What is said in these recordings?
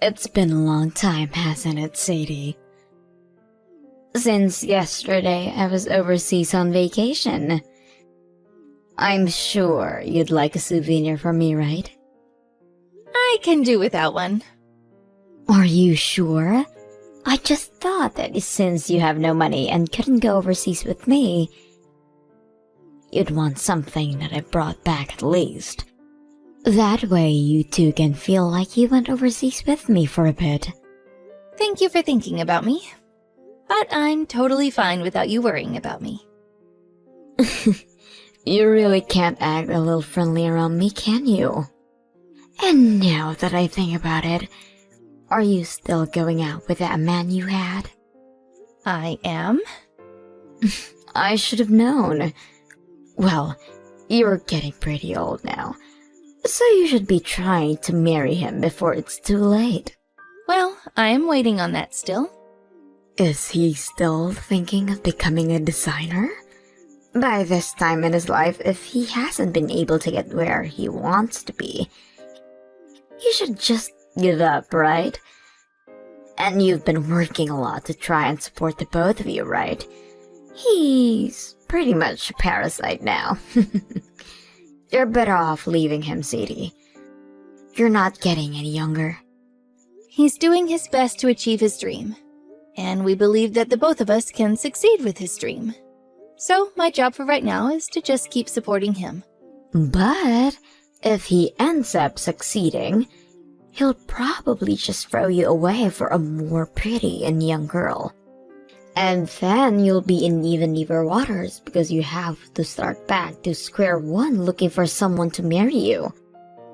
It's been a long time, hasn't it, Sadie? Since yesterday, I was overseas on vacation. I'm sure you'd like a souvenir from me, right? I can do without one. Are you sure? I just thought that since you have no money and couldn't go overseas with me, you'd want something that I brought back at least. That way you two can feel like you went overseas with me for a bit. Thank you for thinking about me. But I'm totally fine without you worrying about me. You really can't act a little friendly around me, can you? And now that I think about it, are you still going out with that man you had? I am? I should have known. Well, you're getting pretty old now, so you should be trying to marry him before it's too late. Well, I am waiting on that still. Is he still thinking of becoming a designer? By this time in his life, if he hasn't been able to get where he wants to be, you should just give up, right? And you've been working a lot to try and support the both of you, right? He's pretty much a parasite now. You're better off leaving him, Sadie. You're not getting any younger. He's doing his best to achieve his dream, and we believe that the both of us can succeed with his dream. So my job for right now is to just keep supporting him. But if he ends up succeeding, he'll probably just throw you away for a more pretty and young girl. And then you'll be in even deeper waters because you have to start back to square one looking for someone to marry you.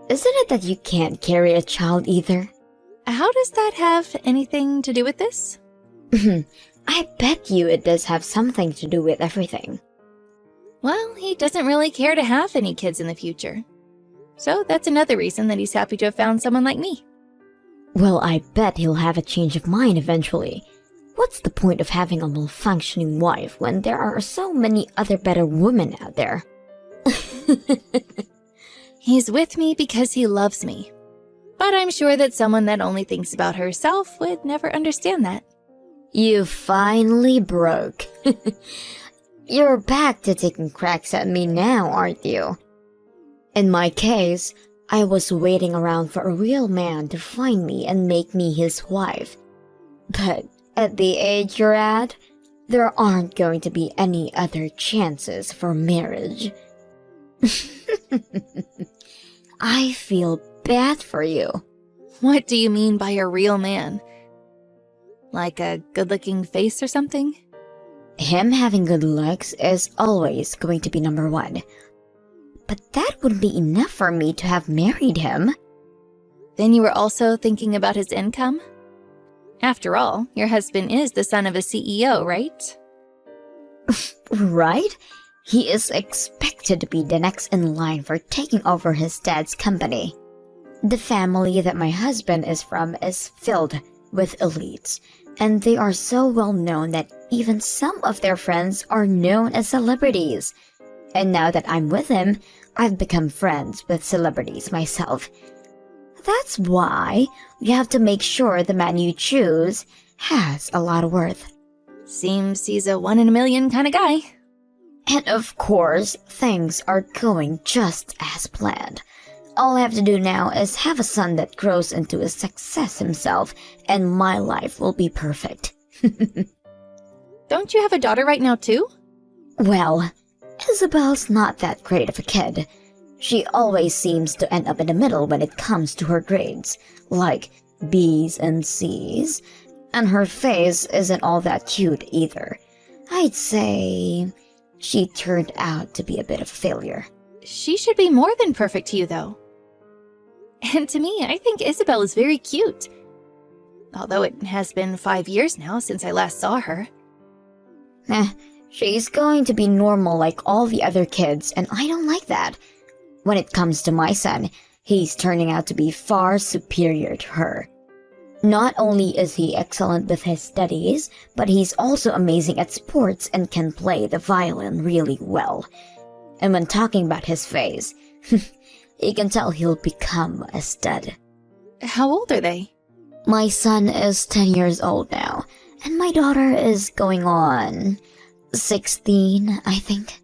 Isn't it that you can't carry a child either? How does that have anything to do with this? I bet you it does have something to do with everything. Well, he doesn't really care to have any kids in the future. So that's another reason that he's happy to have found someone like me. Well, I bet he'll have a change of mind eventually. What's the point of having a malfunctioning wife when there are so many other better women out there? He's with me because he loves me. But I'm sure that someone that only thinks about herself would never understand that. You finally broke. You're back to taking cracks at me now, aren't you? In my case, I was waiting around for a real man to find me and make me his wife. But at the age you're at, there aren't going to be any other chances for marriage. I feel bad for you. What do you mean by a real man? Like a good-looking face or something? Him having good looks is always going to be number one. But that wouldn't be enough for me to have married him. Then you were also thinking about his income? After all, your husband is the son of a CEO, right? Right? He is expected to be the next in line for taking over his dad's company. The family that my husband is from is filled with elites, and they are so well known that even some of their friends are known as celebrities. And now that I'm with him, I've become friends with celebrities myself. That's why you have to make sure the man you choose has a lot of worth. Seems he's a 1 in a million kind of guy. And of course, things are going just as planned. All I have to do now is have a son that grows into a success himself, and my life will be perfect. Don't you have a daughter right now, too? Well, Isabel's not that great of a kid. She always seems to end up in the middle when it comes to her grades, like B's and C's, and her face isn't all that cute either. I'd say she turned out to be a bit of a failure. She should be more than perfect to you, though. And to me, I think Isabel is very cute. Although it has been 5 years now since I last saw her. She's going to be normal like all the other kids, and I don't like that. When it comes to my son, he's turning out to be far superior to her. Not only is he excellent with his studies, but he's also amazing at sports and can play the violin really well. And when talking about his face, you can tell he'll become a stud. How old are they? My son is 10 years old now, and my daughter is going on 16, I think.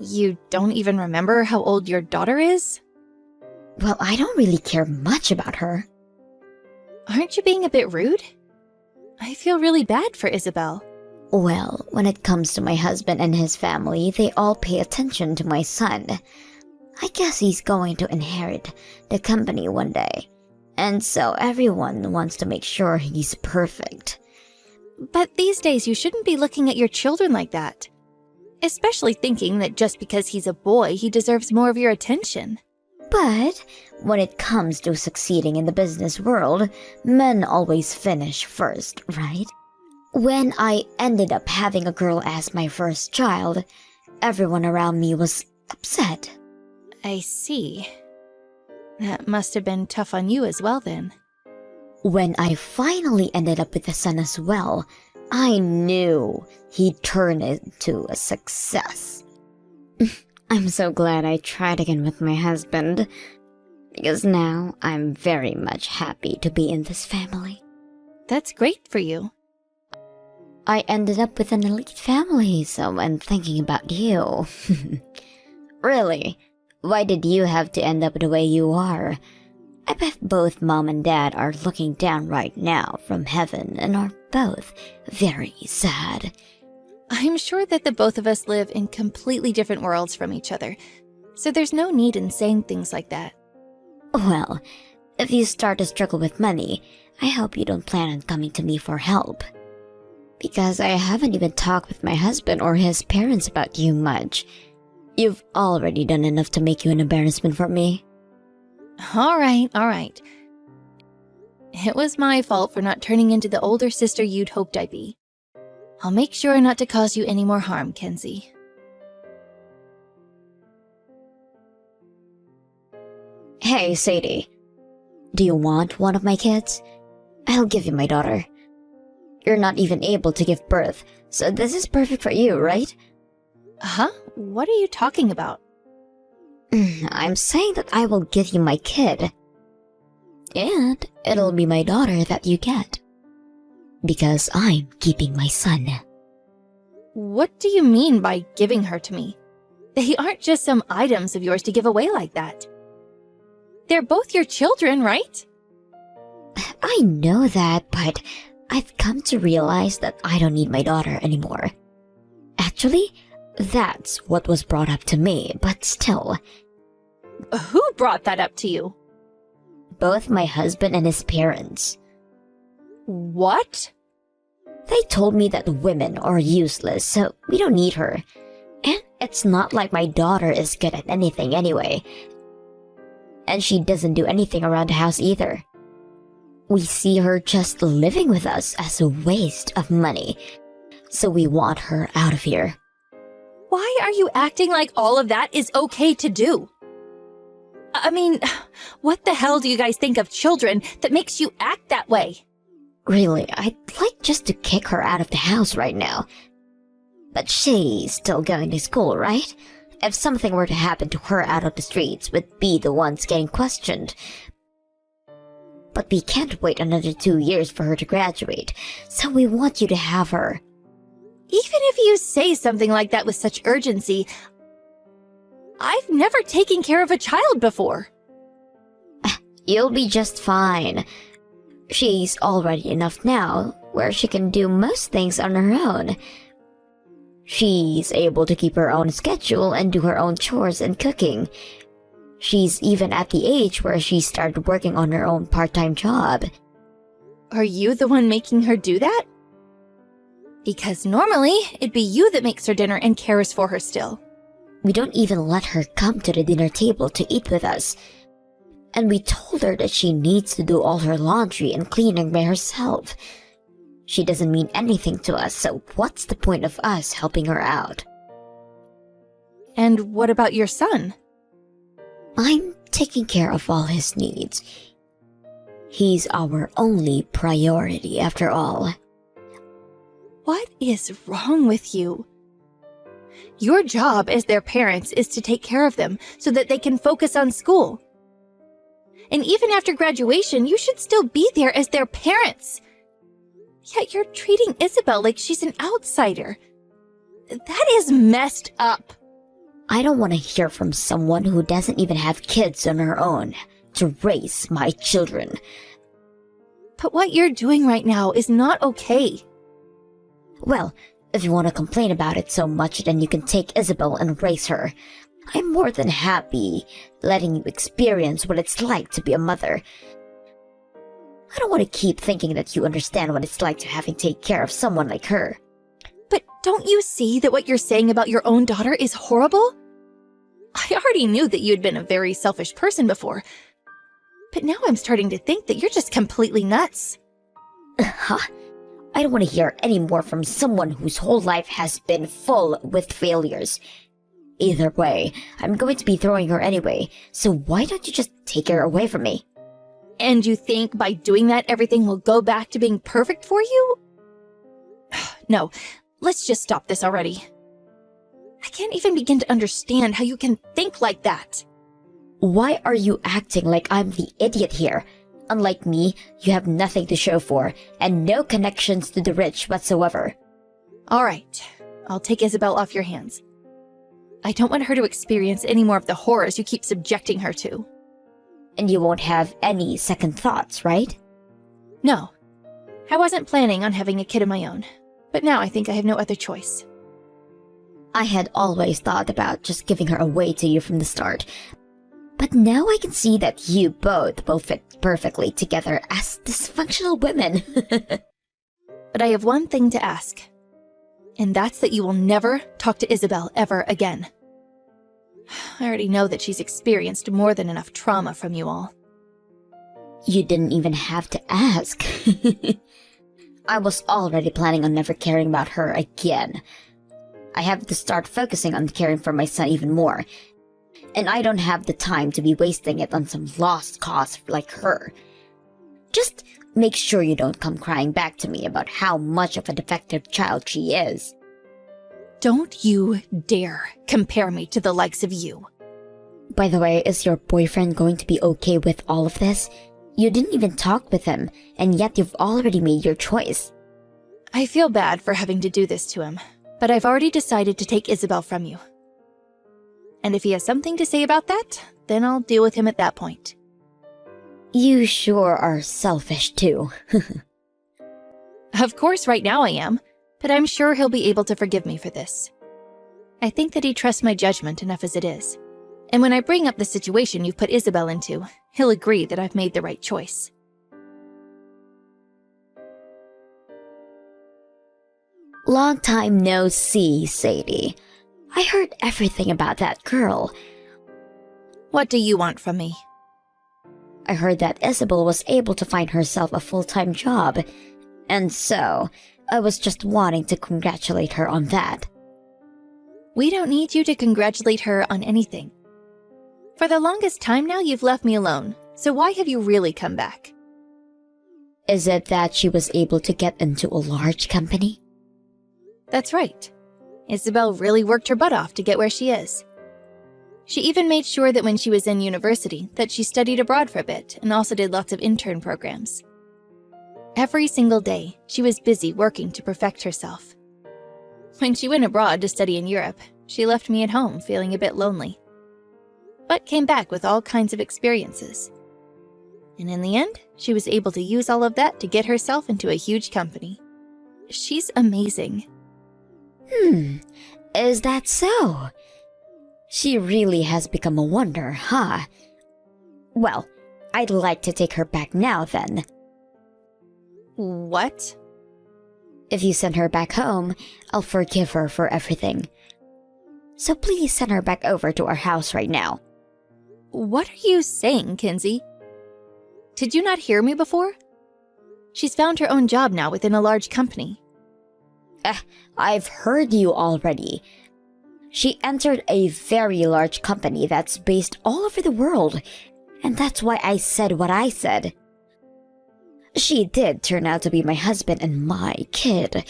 You don't even remember how old your daughter is? Well, I don't really care much about her. Aren't you being a bit rude? I feel really bad for Isabel. Well, when it comes to my husband and his family, they all pay attention to my son. I guess he's going to inherit the company one day. And so everyone wants to make sure he's perfect. But these days you shouldn't be looking at your children like that. Especially thinking that just because he's a boy, he deserves more of your attention. But when it comes to succeeding in the business world, men always finish first, right? When I ended up having a girl as my first child, everyone around me was upset. I see. That must have been tough on you as well then. When I finally ended up with a son as well, I knew he'd turn into a success. I'm so glad I tried again with my husband, because now I'm very much happy to be in this family. That's great for you. I ended up with an elite family, so I'm thinking about you. Really, why did you have to end up the way you are? I bet both Mom and Dad are looking down right now from heaven and are both very sad. I'm sure that the both of us live in completely different worlds from each other, so there's no need in saying things like that. Well, if you start to struggle with money, I hope you don't plan on coming to me for help. Because I haven't even talked with my husband or his parents about you much. You've already done enough to make you an embarrassment for me. All right. It was my fault for not turning into the older sister you'd hoped I'd be. I'll make sure not to cause you any more harm, Kenzie. Hey, Sadie. Do you want one of my kids? I'll give you my daughter. You're not even able to give birth, so this is perfect for you, right? Huh? What are you talking about? I'm saying that I will give you my kid. And it'll be my daughter that you get. Because I'm keeping my son. What do you mean by giving her to me? They aren't just some items of yours to give away like that. They're both your children, right? I know that, but I've come to realize that I don't need my daughter anymore. Actually, that's what was brought up to me, but still. Who brought that up to you? Both my husband and his parents. What? They told me that women are useless, so we don't need her. And it's not like my daughter is good at anything anyway. And she doesn't do anything around the house either. We see her just living with us as a waste of money, so we want her out of here. Why are you acting like all of that is okay to do? I mean, what the hell do you guys think of children that makes you act that way? Really, I'd like just to kick her out of the house right now. But she's still going to school, right? If something were to happen to her out of the streets, we'd be the ones getting questioned. But we can't wait another 2 years for her to graduate, so we want you to have her. Even if you say something like that with such urgency, I've never taken care of a child before. You'll be just fine. She's already enough now, where she can do most things on her own. She's able to keep her own schedule and do her own chores and cooking. She's even at the age where she started working on her own part-time job. Are you the one making her do that? Because normally, it'd be you that makes her dinner and cares for her still. We don't even let her come to the dinner table to eat with us. And we told her that she needs to do all her laundry and cleaning by herself. She doesn't mean anything to us, so what's the point of us helping her out? And what about your son? I'm taking care of all his needs. He's our only priority after all. What is wrong with you? Your job as their parents is to take care of them so that they can focus on school. And even after graduation, you should still be there as their parents. Yet you're treating Isabel like she's an outsider. That is messed up. I don't want to hear from someone who doesn't even have kids on her own to raise my children. But what you're doing right now is not okay. Well, if you want to complain about it so much, then you can take Isabel and raise her. I'm more than happy letting you experience what it's like to be a mother. I don't want to keep thinking that you understand what it's like to having to take care of someone like her. But don't you see that what you're saying about your own daughter is horrible? I already knew that you'd been a very selfish person before. But now I'm starting to think that you're just completely nuts. I don't want to hear any more from someone whose whole life has been full with failures. Either way, I'm going to be throwing her anyway, so why don't you just take her away from me? And you think by doing that everything will go back to being perfect for you? No, let's just stop this already. I can't even begin to understand how you can think like that. Why are you acting like I'm the idiot here? Unlike me, you have nothing to show for, and no connections to the rich whatsoever. All right, I'll take Isabel off your hands. I don't want her to experience any more of the horrors you keep subjecting her to. And you won't have any second thoughts, right? No. I wasn't planning on having a kid of my own, but now I think I have no other choice. I had always thought about just giving her away to you from the start, but now I can see that you both will fit perfectly together as dysfunctional women. But I have one thing to ask, and that's that you will never talk to Isabel ever again. I already know that she's experienced more than enough trauma from you all. You didn't even have to ask. I was already planning on never caring about her again. I have to start focusing on caring for my son even more. And I don't have the time to be wasting it on some lost cause like her. Just make sure you don't come crying back to me about how much of a defective child she is. Don't you dare compare me to the likes of you. By the way, is your boyfriend going to be okay with all of this? You didn't even talk with him, and yet you've already made your choice. I feel bad for having to do this to him, but I've already decided to take Isabel from you. And if he has something to say about that, then I'll deal with him at that point. You sure are selfish too. Of course, right now I am, but I'm sure he'll be able to forgive me for this. I think that he trusts my judgment enough as it is. And when I bring up the situation you've put Isabel into, he'll agree that I've made the right choice. Long time no see, Sadie. I heard everything about that girl. What do you want from me? I heard that Isabel was able to find herself a full-time job, and so I was just wanting to congratulate her on that. We don't need you to congratulate her on anything. For the longest time now, you've left me alone, so why have you really come back? Is it that she was able to get into a large company? That's right. Isabel really worked her butt off to get where she is. She even made sure that when she was in university that she studied abroad for a bit and also did lots of intern programs. Every single day, she was busy working to perfect herself. When she went abroad to study in Europe, she left me at home feeling a bit lonely, but came back with all kinds of experiences. And in the end, she was able to use all of that to get herself into a huge company. She's amazing. Is that so? She really has become a wonder, huh? Well, I'd like to take her back now then. What? If you send her back home, I'll forgive her for everything. So please send her back over to our house right now. What are you saying, Kinsey? Did you not hear me before? She's found her own job now within a large company. I've heard you already. She entered a very large company that's based all over the world, and that's why I said what I said. She did turn out to be my husband and my kid,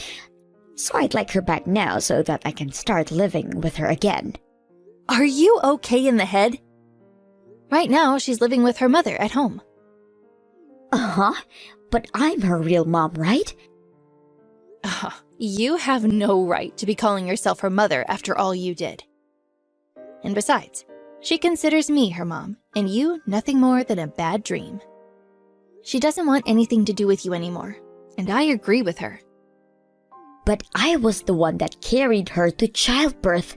so I'd like her back now so that I can start living with her again. Are you okay in the head? Right now, she's living with her mother at home. Uh-huh, but I'm her real mom, right? You have no right to be calling yourself her mother after all you did. And besides, she considers me her mom, and you nothing more than a bad dream. She doesn't want anything to do with you anymore, and I agree with her. But I was the one that carried her to childbirth.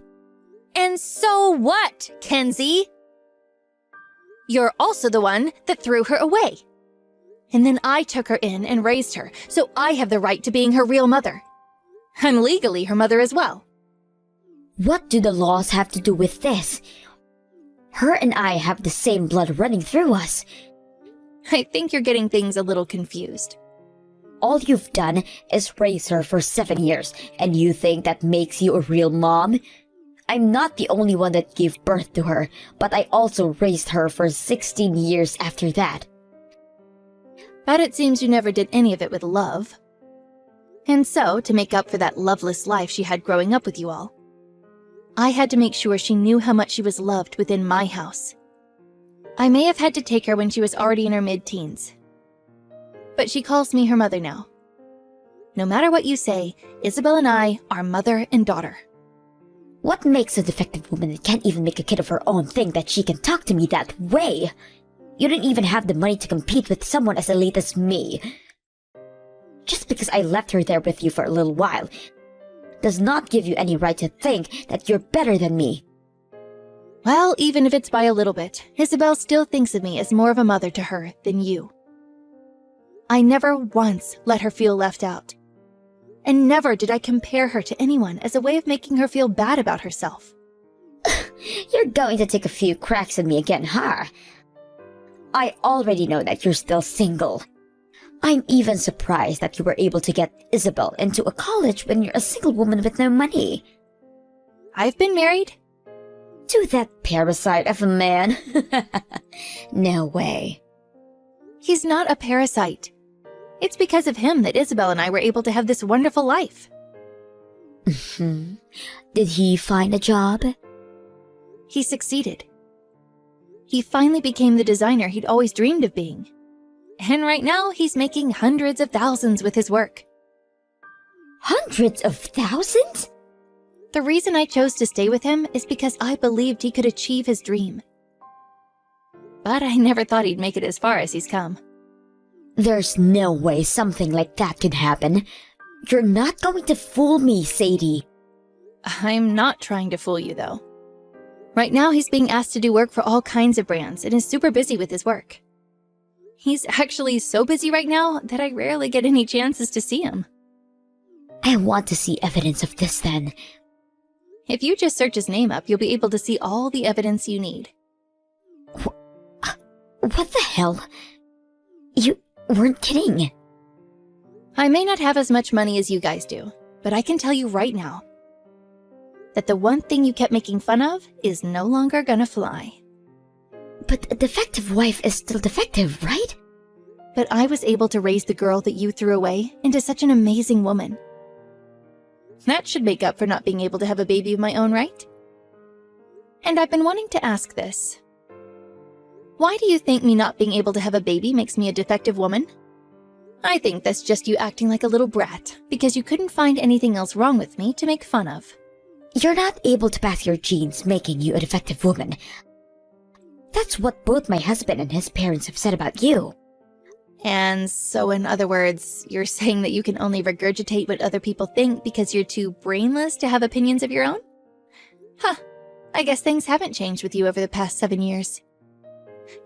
And so what, Kenzie? You're also the one that threw her away. And then I took her in and raised her, so I have the right to being her real mother. I'm legally her mother as well. What do the laws have to do with this? Her and I have the same blood running through us. I think you're getting things a little confused. All you've done is raise her for 7 years, and you think that makes you a real mom? I'm not the only one that gave birth to her, but I also raised her for 16 years after that. But it seems you never did any of it with love. And so, to make up for that loveless life she had growing up with you all, I had to make sure she knew how much she was loved within my house. I may have had to take her when she was already in her mid-teens, but she calls me her mother now. No matter what you say, Isabel and I are mother and daughter. What makes a defective woman that can't even make a kid of her own think that she can talk to me that way? You don't even have the money to compete with someone as elite as me. Just because I left her there with you for a little while does not give you any right to think that you're better than me. Well, even if it's by a little bit, Isabel still thinks of me as more of a mother to her than you. I never once let her feel left out. And never did I compare her to anyone as a way of making her feel bad about herself. You're going to take a few cracks at me again, huh? I already know that you're still single. I'm even surprised that you were able to get Isabel into a college when you're a single woman with no money. I've been married. To that parasite of a man? No way. He's not a parasite. It's because of him that Isabel and I were able to have this wonderful life. Did he find a job? He succeeded. He finally became the designer he'd always dreamed of being. And right now, he's making hundreds of thousands with his work. Hundreds of thousands? The reason I chose to stay with him is because I believed he could achieve his dream. But I never thought he'd make it as far as he's come. There's no way something like that could happen. You're not going to fool me, Sadie. I'm not trying to fool you, though. Right now, he's being asked to do work for all kinds of brands and is super busy with his work. He's actually so busy right now that I rarely get any chances to see him. I want to see evidence of this then. If you just search his name up, you'll be able to see all the evidence you need. What the hell? You weren't kidding. I may not have as much money as you guys do, but I can tell you right now that the one thing you kept making fun of is no longer gonna fly. But a defective wife is still defective, right? But I was able to raise the girl that you threw away into such an amazing woman. That should make up for not being able to have a baby of my own, right? And I've been wanting to ask this. Why do you think me not being able to have a baby makes me a defective woman? I think that's just you acting like a little brat because you couldn't find anything else wrong with me to make fun of. You're not able to pass your genes making you a defective woman. That's what both my husband and his parents have said about you. And so in other words, you're saying that you can only regurgitate what other people think because you're too brainless to have opinions of your own? Huh, I guess things haven't changed with you over the past 7 years.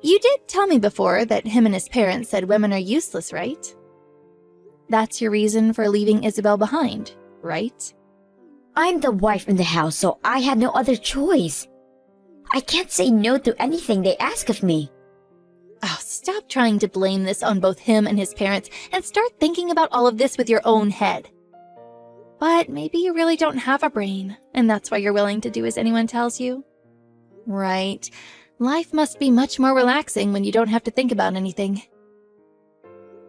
You did tell me before that him and his parents said women are useless, right? That's your reason for leaving Isabel behind, right? I'm the wife in the house, so I had no other choice. I can't say no to anything they ask of me. Oh, stop trying to blame this on both him and his parents and start thinking about all of this with your own head. But maybe you really don't have a brain, and that's why you're willing to do as anyone tells you. Right. Life must be much more relaxing when you don't have to think about anything.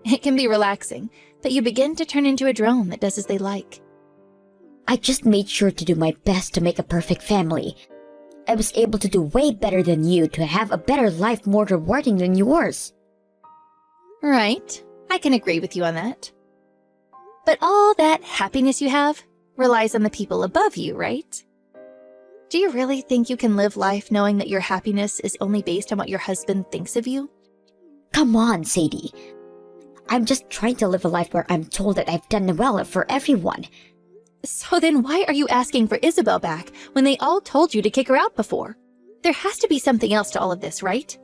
It can be relaxing, but you begin to turn into a drone that does as they like. I just made sure to do my best to make a perfect family. I was able to do way better than you, to have a better life more rewarding than yours. Right, I can agree with you on that. But all that happiness you have relies on the people above you, right? Do you really think you can live life knowing that your happiness is only based on what your husband thinks of you? Come on, Sadie. I'm just trying to live a life where I'm told that I've done well for everyone. So then why are you asking for Isabel back when they all told you to kick her out before? There has to be something else to all of this, right?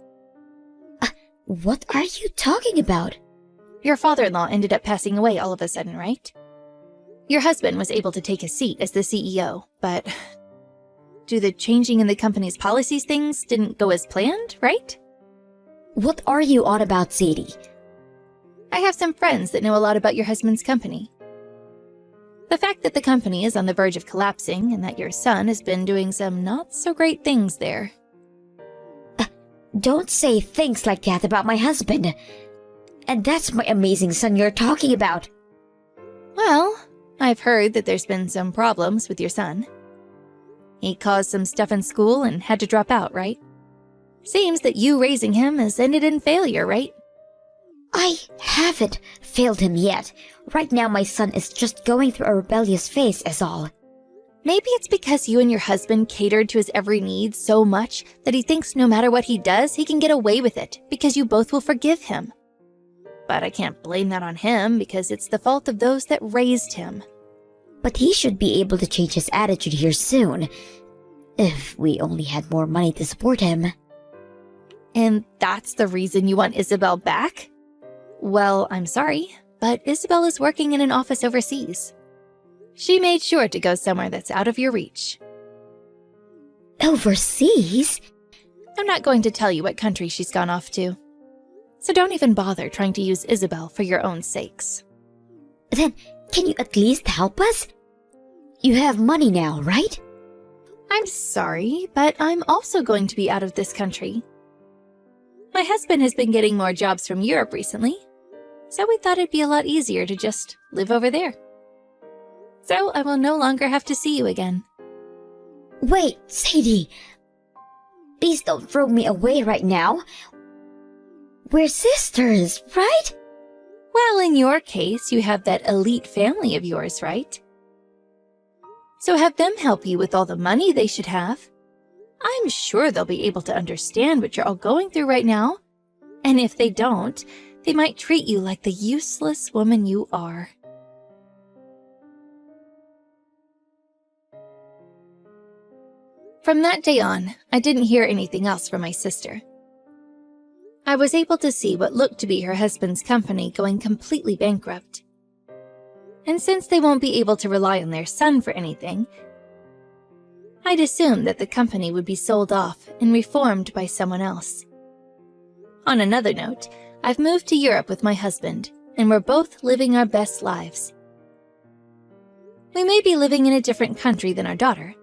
What are you talking about? Your father-in-law ended up passing away all of a sudden, right? Your husband was able to take a seat as the CEO, but do the changing in the company's policies things didn't go as planned, right? What are you on about, Sadie? I have some friends that know a lot about your husband's company. The fact that the company is on the verge of collapsing and that your son has been doing some not-so-great things there. Don't say things like that about my husband. And that's my amazing son you're talking about. Well, I've heard that there's been some problems with your son. He caused some stuff in school and had to drop out, right? Seems that you raising him has ended in failure, right? I haven't failed him yet. Right now my son is just going through a rebellious phase is all. Maybe it's because you and your husband catered to his every need so much that he thinks no matter what he does, he can get away with it because you both will forgive him. But I can't blame that on him because it's the fault of those that raised him. But he should be able to change his attitude here soon. If we only had more money to support him. And that's the reason you want Isabel back? Well, I'm sorry, but Isabel is working in an office overseas. She made sure to go somewhere that's out of your reach. Overseas? I'm not going to tell you what country she's gone off to. So don't even bother trying to use Isabel for your own sakes. Then, can you at least help us? You have money now, right? I'm sorry, but I'm also going to be out of this country. My husband has been getting more jobs from Europe recently, so we thought it'd be a lot easier to just live over there. So I will no longer have to see you again. Wait, Sadie. Please don't throw me away right now. We're sisters, right? Well, in your case, you have that elite family of yours, right? So have them help you with all the money they should have. I'm sure they'll be able to understand what you're all going through right now. And if they don't, they might treat you like the useless woman you are. From that day on, I didn't hear anything else from my sister. I was able to see what looked to be her husband's company going completely bankrupt. And since they won't be able to rely on their son for anything, I'd assumed that the company would be sold off and reformed by someone else. On another note, I've moved to Europe with my husband, and we're both living our best lives. We may be living in a different country than our daughter,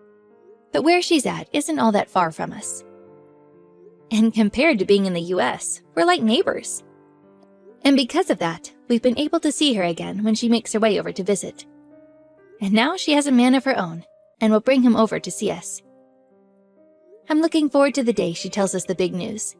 but where she's at isn't all that far from us. And compared to being in the US, we're like neighbors. And because of that, we've been able to see her again when she makes her way over to visit. And now she has a man of her own, and will bring him over to see us. I'm looking forward to the day she tells us the big news.